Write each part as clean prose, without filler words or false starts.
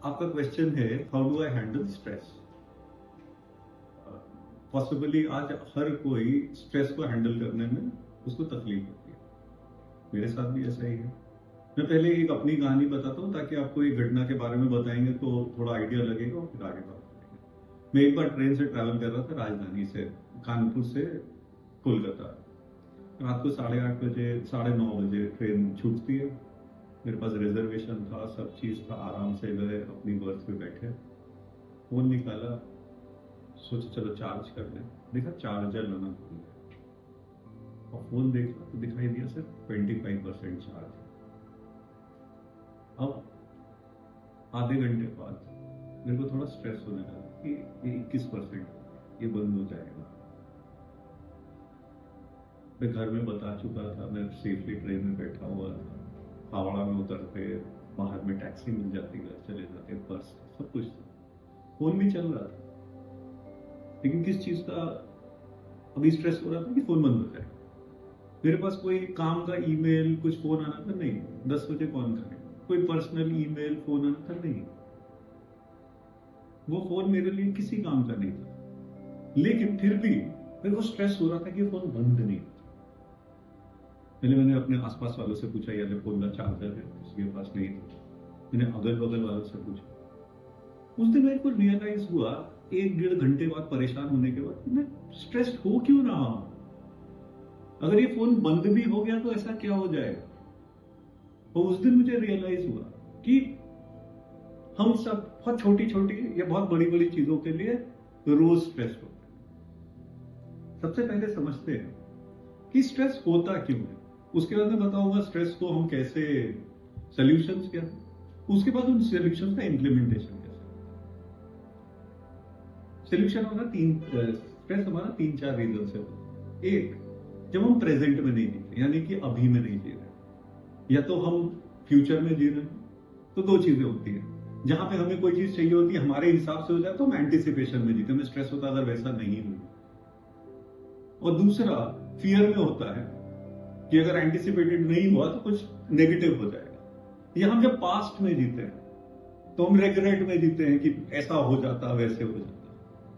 आपका क्वेश्चन है how do I handle stress. Possibly आज हर कोई स्ट्रेस को हैंडल करने में उसको तकलीफ होती है। मेरे साथ भी ऐसा ही है। मैं पहले एक अपनी कहानी बताता हूँ ताकि आपको एक घटना के बारे में बताएंगे तो थोड़ा आइडिया लगेगा और फिर आगे बात करेंगे। मैं एक बार ट्रेन से ट्रैवल कर रहा था राजधानी से, कानपुर से कोलकाता। रात को 8:30 बजे 9:30 बजे ट्रेन छूटती है। मेरे पास रिजर्वेशन था, सब चीज था, आराम से गए, अपनी बर्थ पे बैठे, फोन निकाला, सोचा चलो चार्ज कर लें। देखा चार्जर लाना भूल गया और फोन देखा तो दिखाई दिया सिर्फ 25% चार्ज है। अब आधे घंटे बाद मेरे को थोड़ा स्ट्रेस होने लगा कि ये 21% ये बंद हो जाएगा। मैं घर में बता चुका था, मैं सेफली ट्रेन में बैठा हुआ था, हावड़ा में उतरते बाहर में टैक्सी मिल जाती, घर चले जाते, पर्स सब कुछ था, फोन भी चल रहा था। लेकिन किस चीज का अभी स्ट्रेस हो रहा था कि फोन बंद हो जाए। मेरे पास कोई काम का ईमेल कुछ फोन आना था, नहीं। 10 बजे कौन करे, कोई पर्सनल ईमेल फोन आना था, नहीं। वो फोन मेरे लिए किसी काम का नहीं था, लेकिन फिर भी मेरे को स्ट्रेस हो रहा था कि फोन बंद नहीं होता। मैंने अपने आसपास वालों से पूछा, यार फोन का चार्जर है, किसी के पास नहीं था। मैंने अगल बगल वालों से पूछा। उस दिन मेरे को रियलाइज हुआ 1-1.5 घंटे बाद, परेशान होने के बाद, मैं स्ट्रेस्ड हो क्यों रहा हूं। अगर ये फोन बंद भी हो गया तो ऐसा क्या हो जाएगा। और उस दिन मुझे रियलाइज हुआ कि हम सब बहुत छोटी छोटी या बहुत बड़ी बड़ी चीजों के लिए रोज स्ट्रेस होते हैं। सबसे पहले समझते हैं कि स्ट्रेस होता क्यों है, उसके बाद मैं बताऊंगा स्ट्रेस को हम कैसे, सॉल्यूशंस क्या है, उसके बाद उन सॉल्यूशंस का इम्प्लीमेंटेशन कैसे। सॉल्यूशन स्ट्रेस हमारा 3-4 रीजन से होता है। एक, जब हम प्रेजेंट में नहीं जीते, यानी कि अभी में नहीं जी रहे, या तो हम फ्यूचर में जी रहे हैं। तो 2 चीजें होती है, जहां पे हमें कोई चीज चाहिए होती है, हमारे हिसाब से हो जाए तो हम एंटिसिपेशन में जीते, हमें स्ट्रेस होता अगर वैसा नहीं हुआ। और दूसरा फियर में होता है कि अगर एंटिसिपेटेड नहीं हुआ तो कुछ नेगेटिव हो जाएगा। या हम जब पास्ट में जीते हैं तो हम रेग्रेट में जीते हैं कि ऐसा हो जाता, वैसे हो जाता,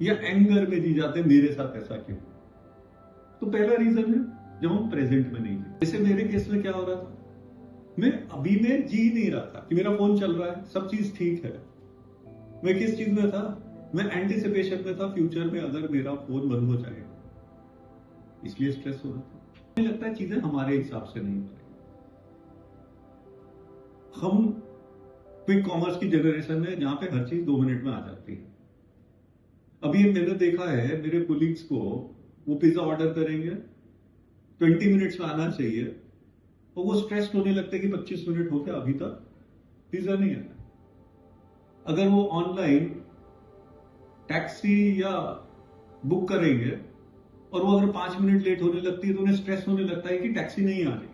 या एंगर में जी जाते हैं, मेरे साथ ऐसा क्यों। तो पहला रीजन है जब हम प्रेजेंट में नहीं जीते। जैसे मेरे केस में क्या हो रहा था, मैं अभी में जी नहीं रहा था कि मेरा फोन चल रहा है, सब चीज ठीक है। मैं किस चीज में था, मैं एंटिसिपेशन में था, फ्यूचर में अगर मेरा फोन बंद हो जाएगा, इसलिए स्ट्रेस हो रहा था। मुझे लगता है चीजें हमारे हिसाब से नहीं हो रही। हम क्विक कॉमर्स की जनरेशन है जहां पे हर चीज 2 मिनट में आ जाती है। अभी मैंने देखा है मेरे कोलीग्स को, वो पिज्जा ऑर्डर करेंगे, 20 मिनट्स में आना चाहिए, और वो स्ट्रेस्ड होने लगते कि 25 मिनट हो गया अभी तक पिज्जा नहीं आया। अगर वो ऑनलाइन टैक्सी या बुक करेंगे और वो अगर 5 मिनट लेट होने लगती है तो उन्हें स्ट्रेस होने लगता है कि टैक्सी नहीं आ रही।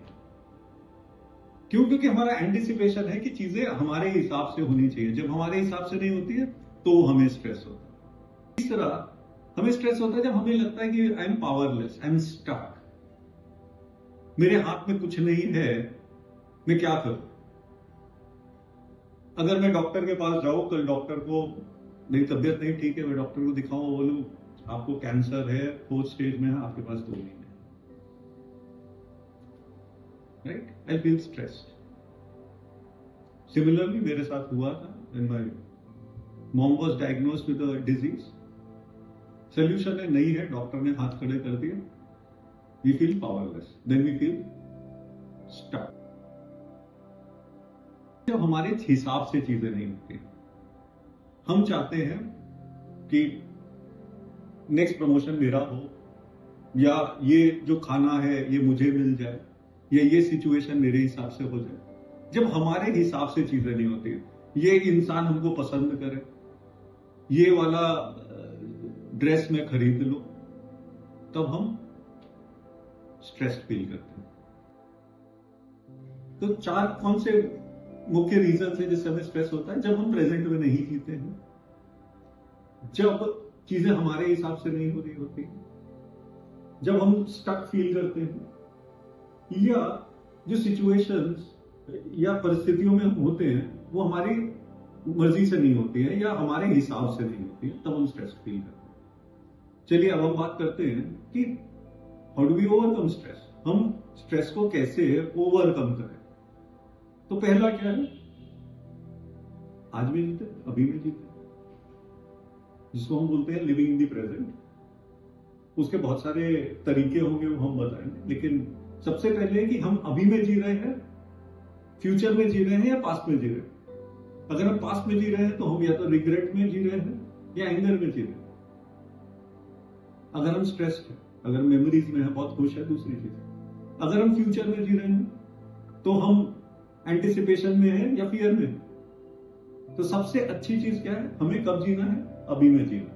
क्यों? क्योंकि हमारा एंटिसिपेशन है कि चीजें हमारे हिसाब से होनी चाहिए। जब हमारे हिसाब से नहीं होती है तो हमें स्ट्रेस होता है। तीसरा, हमें स्ट्रेस होता है जब हमें लगता है कि I am powerless, I am stuck, मेरे हाथ में कुछ नहीं है, मैं क्या करूं। अगर मैं डॉक्टर के पास जाऊं, कल डॉक्टर को मेरी तबीयत नहीं ठीक है, मैं डॉक्टर को दिखाऊं, बोलूं आपको कैंसर है, 4th स्टेज में है, आपके पास 2 महीने, right, I feel stressed. Similarly मेरे साथ हुआ था when my mom was diagnosed with a disease. Solution है नहीं है, डॉक्टर ने हाथ खड़े कर दिए, we feel powerless, then we feel stuck. जब हमारे हिसाब से चीजें नहीं होती, हम चाहते हैं कि नेक्स्ट प्रमोशन मेरा हो, या ये जो खाना है ये मुझे मिल जाए, या ये सिचुएशन मेरे हिसाब से हो जाए। जब हमारे हिसाब से चीजें नहीं होती, ये इंसान हमको पसंद करे, ये वाला ड्रेस में खरीद लो, तब हम स्ट्रेस्ड फील करते हैं। तो 4 कौन से मुख्य रीजन है जिससे हमें स्ट्रेस होता है। जब हम प्रेजेंट में नहीं जीते हैं, जब चीजें हमारे हिसाब से नहीं हो रही होती, जब हम स्टक फील करते हैं, या जो सिचुएशंस या परिस्थितियों में हम होते हैं वो हमारी मर्जी से नहीं होती है या हमारे हिसाब से नहीं होती है, तब हम स्ट्रेस फील करते हैं। चलिए अब हम बात करते हैं कि how do we overcome stress, हम स्ट्रेस को कैसे ओवरकम करें। तो पहला क्या है, आज में जीते, अभी में जीते, जिसको हम बोलते हैं लिविंग इन द प्रेजेंट। उसके बहुत सारे तरीके होंगे, वो हम बताएंगे, लेकिन सबसे पहले कि हम अभी में जी रहे हैं, फ्यूचर में जी रहे हैं या पास्ट में जी रहे हैं। अगर हम पास्ट में जी रहे हैं तो हम या तो रिग्रेट में जी रहे हैं या एंगर में जी रहे हैं। अगर हम स्ट्रेस हैं, अगर मेमोरीज में है, बहुत खुश है, दूसरी चीज। अगर हम फ्यूचर में जी रहे हैं तो हम एंटिसिपेशन में है या फियर में है। तो सबसे अच्छी चीज क्या है, हमें कब जीना है, अभी में जीना।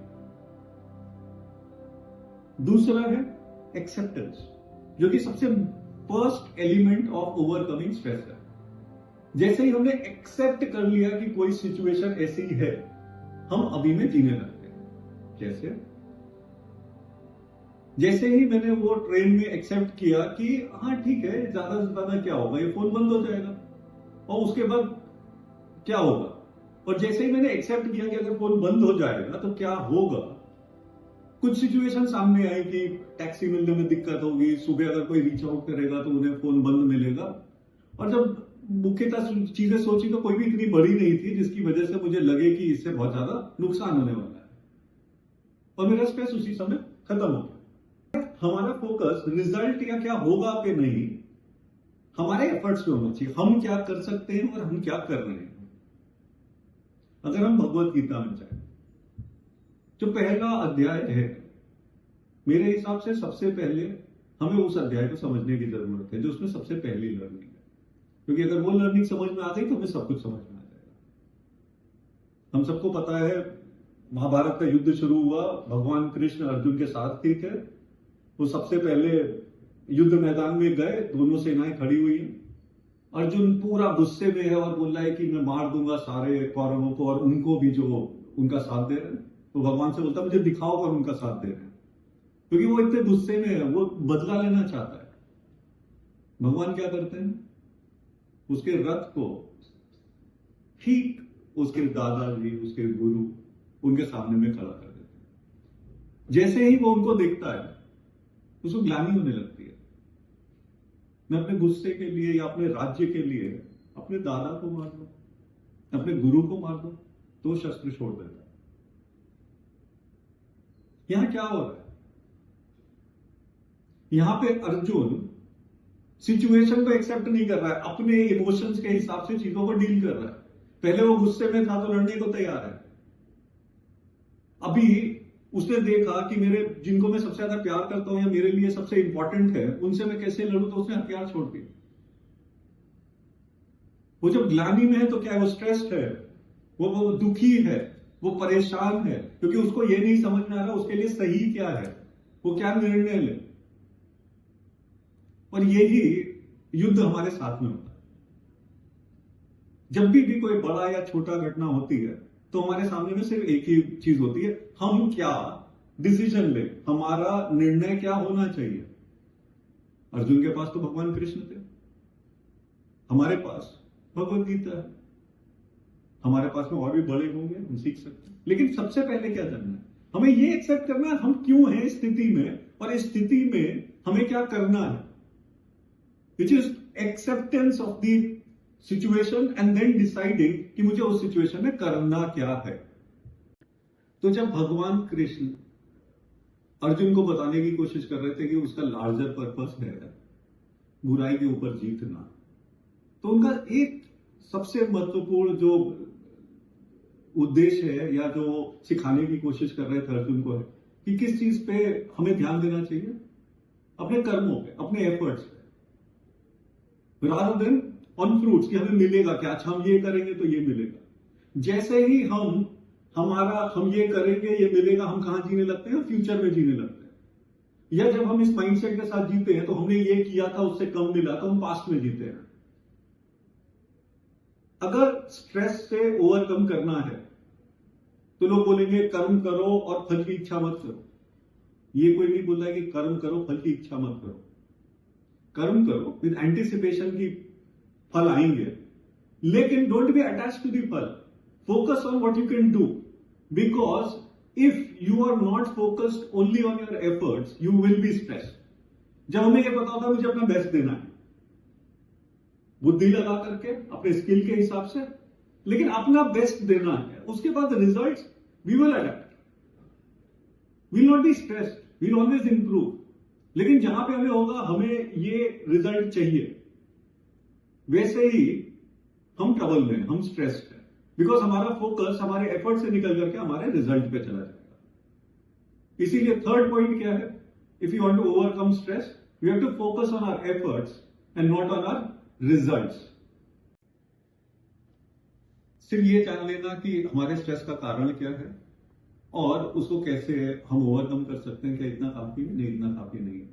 दूसरा है एक्सेप्टेंस, जो कि सबसे first element of overcoming stress है। जैसे ही हमने एक्सेप्ट कर लिया कि कोई सिचुएशन ऐसी है, हम अभी में जीने लगते हैं। जैसे ही मैंने वो ट्रेन में एक्सेप्ट किया कि हाँ ठीक है, ज्यादा से ज्यादा क्या होगा, ये फोन बंद हो जाएगा और उसके बाद क्या होगा। और जैसे ही मैंने एक्सेप्ट किया कि अगर फोन बंद हो जाएगा तो क्या होगा, कुछ सिचुएशन सामने आई कि टैक्सी मिलने में दिक्कत होगी, सुबह अगर कोई रीच आउट करेगा तो उन्हें फोन बंद मिलेगा। और जब मुख्यतः चीजें सोची तो कोई भी इतनी बड़ी नहीं थी जिसकी वजह से मुझे लगे कि इससे बहुत ज्यादा नुकसान होने वाला है, और मेरा स्ट्रेस उसी समय खत्म हो गया। हमारा फोकस रिजल्ट या क्या होगा पे नहीं, हमारे एफर्ट्स पे होना चाहिए, हम क्या कर सकते हैं और हम क्या कर रहे हैं। अगर हम भगवत गीता में जाए, जो पहला अध्याय है, मेरे हिसाब से सबसे पहले हमें उस अध्याय को समझने की जरूरत है, जो उसमें सबसे पहली लर्निंग है। क्योंकि अगर वो लर्निंग समझ में आ गई तो हमें सब कुछ समझ में आ जाएगा। हम सबको पता है, महाभारत का युद्ध शुरू हुआ, भगवान कृष्ण अर्जुन के साथ ही थे। वो सबसे पहले युद्ध मैदान में गए, दोनों सेनाएं खड़ी हुई हैं। अर्जुन पूरा गुस्से में है और बोल रहा है कि मैं मार दूंगा सारे कौरवों को और उनको भी जो उनका साथ दे रहे हैं। तो भगवान से बोलता है मुझे दिखाओ और उनका साथ दे रहे हैं, क्योंकि वो इतने गुस्से में है, वो बदला लेना चाहता है। भगवान क्या करते हैं, उसके रथ को ठीक उसके दादाजी, उसके गुरु, उनके सामने में खड़ा कर देते हैं। जैसे ही वो उनको देखता है, उसको ग्लानि होने लगती है। मैं अपने गुस्से के लिए या अपने राज्य के लिए अपने दादा को मार दो, अपने गुरु को मार दो, तो शस्त्र छोड़ देता है। यहां क्या हो रहा है, यहां पे अर्जुन सिचुएशन को एक्सेप्ट नहीं कर रहा है, अपने इमोशंस के हिसाब से चीजों को डील कर रहा है। पहले वो गुस्से में था तो लड़ने को तैयार है। अभी उसने देखा कि मेरे जिनको मैं सबसे ज्यादा प्यार करता हूं या मेरे लिए सबसे इंपॉर्टेंट है, उनसे मैं कैसे लड़ूं, तो उसने हथियार छोड़ दिए। वो जब ग्लानि में है तो क्या है, वो स्ट्रेस्ड है, वो दुखी है, वो परेशान है, क्योंकि उसको ये नहीं समझ में आ रहा उसके लिए सही क्या है, वो क्या निर्णय ले। और यही युद्ध हमारे साथ में होता है। जब भी कोई बड़ा या छोटा घटना होती है तो हमारे सामने में सिर्फ एक ही चीज होती है, हम क्या डिसीजन ले, हमारा निर्णय क्या होना चाहिए। अर्जुन के पास तो भगवान कृष्ण थे, हमारे पास भगवत गीता है, हमारे पास में और भी बड़े होंगे, हम सीख सकते हैं। लेकिन सबसे पहले क्या करना है, हमें ये एक्सेप्ट करना है हम क्यों हैं इस स्थिति में, और इस स्थिति में हमें क्या करना है, which is acceptance of the situation and then deciding कि मुझे उस सिचुएशन में करना क्या है। तो जब भगवान कृष्ण अर्जुन को बताने की कोशिश कर रहे थे कि उसका लार्जर पर्पस है बुराई के ऊपर जीतना, तो उनका एक सबसे महत्वपूर्ण जो उद्देश्य है या जो सिखाने की कोशिश कर रहे थे अर्जुन को है कि किस चीज पे हमें ध्यान देना चाहिए, अपने कर्मों पे, अपने एफर्ट्स पे, रादर देन ऑन फ्रूट्स कि हमें मिलेगा क्या, अच्छा हम ये करेंगे तो ये मिलेगा। जैसे ही हम ये करेंगे ये मिलेगा, हम कहां जीने लगते हैं, फ्यूचर में जीने लगते हैं। या जब हम इस माइंडसेट के साथ जीते हैं तो हमने ये किया था उससे कम मिला तो हम पास्ट में जीते हैं। अगर स्ट्रेस से ओवरकम करना है तो लोग बोलेंगे कर्म करो और फल की इच्छा मत करो। ये कोई नहीं बोल रहा है कि कर्म करो फल की इच्छा मत करो। कर्म करो विद एंटिसिपेशन की फल आएंगे, लेकिन don't be attach to the फल। Focus on what you can do, because if you are not focused only on your efforts, you will be stressed. जब हमें ये पता होता है मुझे अपना बेस्ट देना है, बुद्धि लगा करके अपने स्किल के हिसाब से, लेकिन अपना बेस्ट देना है, उसके बाद results we will adapt, will not be stressed, will always improve. लेकिन जहां पे हमें होगा हमें ये रिजल्ट चाहिए, वैसे ही हम ट्रबल में, हम स्ट्रेस्ड हैं, बिकॉज हमारा फोकस हमारे एफर्ट से निकल करके हमारे रिजल्ट पे चला जाएगा. इसीलिए थर्ड पॉइंट क्या है, if you want to overcome stress, we have to focus on our efforts and not on our results. सिर्फ ये जान लेना कि हमारे स्ट्रेस का कारण क्या है और उसको कैसे हम ओवरकम कर सकते हैं, क्या इतना काफी है, नहीं इतना काफी नहीं है.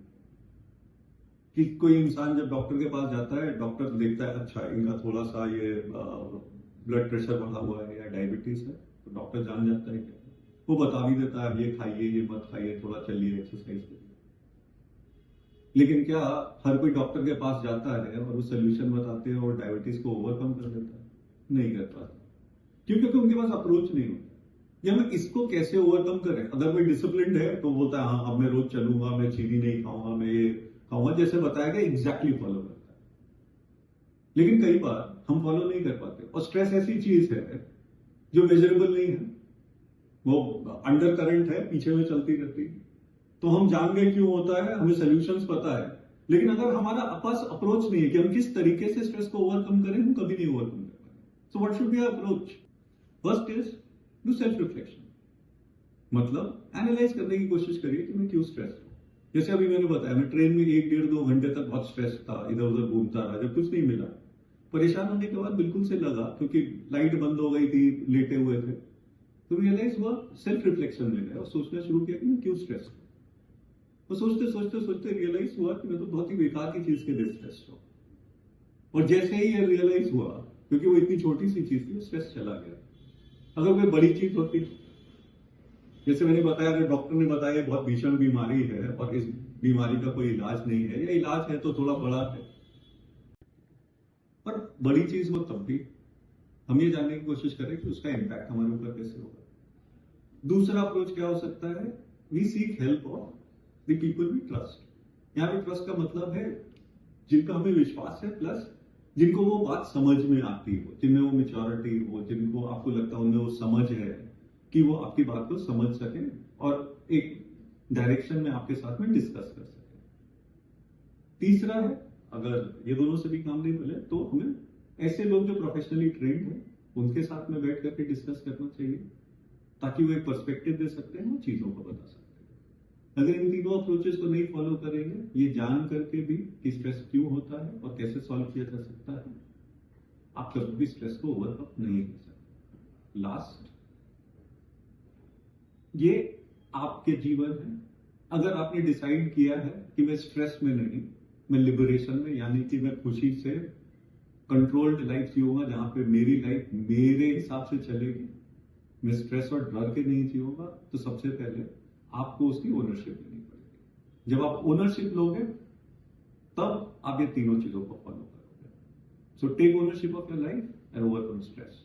कि कोई इंसान जब डॉक्टर के पास जाता है, डॉक्टर देखता है अच्छा इनका थोड़ा सा ये ब्लड प्रेशर बढ़ा हुआ है या डायबिटीज है, तो डॉक्टर जान जाता है क्या, वो बता भी देता है ये खाइए, ये मत खाइए, थोड़ा चलिए, एक्सरसाइज करिए. लेकिन क्या हर कोई डॉक्टर के पास जाता है और वो सोल्यूशन बताते हैं और डायबिटीज को ओवरकम कर देता है? नहीं कर पाता. क्यों? क्योंकि उनके पास अप्रोच नहीं होता. या मैं इसको कैसे ओवरकम करें? अगर कोई डिसिप्लिन है तो बोलता है हाँ अब मैं रोज चलूंगा, मैं चीनी नहीं खाऊंगा, मैं ये खाऊंगा, जैसे बताया गया एग्जैक्टली फॉलो करता है. लेकिन कई बार हम फॉलो नहीं कर पाते. और स्ट्रेस ऐसी चीज है जो मेजरेबल नहीं है, वो अंडर करंट है, पीछे में चलती रहती है. तो हम जान गए क्यों होता है, हमें सोल्यूशंस पता है, लेकिन अगर हमारा पास अप्रोच नहीं है कि हम किस तरीके से स्ट्रेस को ओवरकम करें, हम कभी नहीं ओवरकम कर पाएंगे. So what should be our approach? First is do self reflection. मतलब एनालाइज करने की कोशिश करिए कि मैं क्यों स्ट्रेस हूं. जैसे अभी मैंने बताया, मैं ट्रेन में 1-1.5-2 घंटे तक बहुत स्ट्रेस था, इधर उधर घूमता रहा, जब कुछ नहीं मिला, परेशान होने के बाद बिल्कुल से लगा, क्योंकि लाइट बंद हो गई थी, लेटे हुए थे, तो रियलाइज हुआ, सेल्फ रिफ्लेक्शन में गया और सोचना शुरू किया कि मैं क्यों स्ट्रेस हूं. तो सोचते सोचते सोचते रियलाइज हुआ कि मैं तो बहुत ही बेकार की चीज के लिए स्ट्रेस हूं. और जैसे ही ये रियलाइज हुआ, क्योंकि वो इतनी छोटी सी चीज थी, स्ट्रेस चला गया. अगर कोई बड़ी चीज होती, जैसे मैंने बताया, अगर डॉक्टर ने बताया बहुत भीषण बीमारी है और इस बीमारी का कोई इलाज नहीं है, या इलाज है तो थोड़ा बड़ा है, पर बड़ी चीज हो तब भी हम ये जानने की कोशिश करें कि उसका इम्पैक्ट हमारे ऊपर कैसे होगा. दूसरा अप्रोच क्या हो सकता है, we seek help of the people we trust. यहाँ पे ट्रस्ट का मतलब है जिनका हमें विश्वास है, प्लस जिनको वो बात समझ में आती हो, जिनमें वो मेच्योरिटी हो, जिनको आपको लगता है उनमें वो समझ है कि वो आपकी बात को समझ सके और एक डायरेक्शन में आपके साथ में डिस्कस कर सके. तीसरा है, अगर ये दोनों से भी काम नहीं मिले तो हमें ऐसे लोग जो प्रोफेशनली ट्रेंड है उनके साथ में बैठ करके डिस्कस करना चाहिए, ताकि वो एक पर्सपेक्टिव दे सकते हैं और चीजों को बता सकते हैं. अगर इन तीनों अप्रोचेस को नहीं फॉलो करेंगे, ये जान करके भी कि स्ट्रेस क्यों होता है और कैसे सॉल्व किया जा सकता है, आप कभी भी स्ट्रेस को ओवरकम नहीं कर सकते. लास्ट, ये आपके जीवन है. अगर आपने डिसाइड किया है कि मैं स्ट्रेस में नहीं, मैं लिबरेशन में, यानी कि मैं खुशी से कंट्रोल्ड लाइफ जीऊंगा, जहां पे मेरी लाइफ मेरे हिसाब से चलेगी, मैं स्ट्रेस और डर के नहीं जीऊंगा, तो सबसे पहले आपको उसकी ओनरशिप लेनी पड़ेगी. जब आप ओनरशिप लोगे तब आप ये तीनों चीजों को फॉलो करोगे. So take ownership of your life and overcome stress.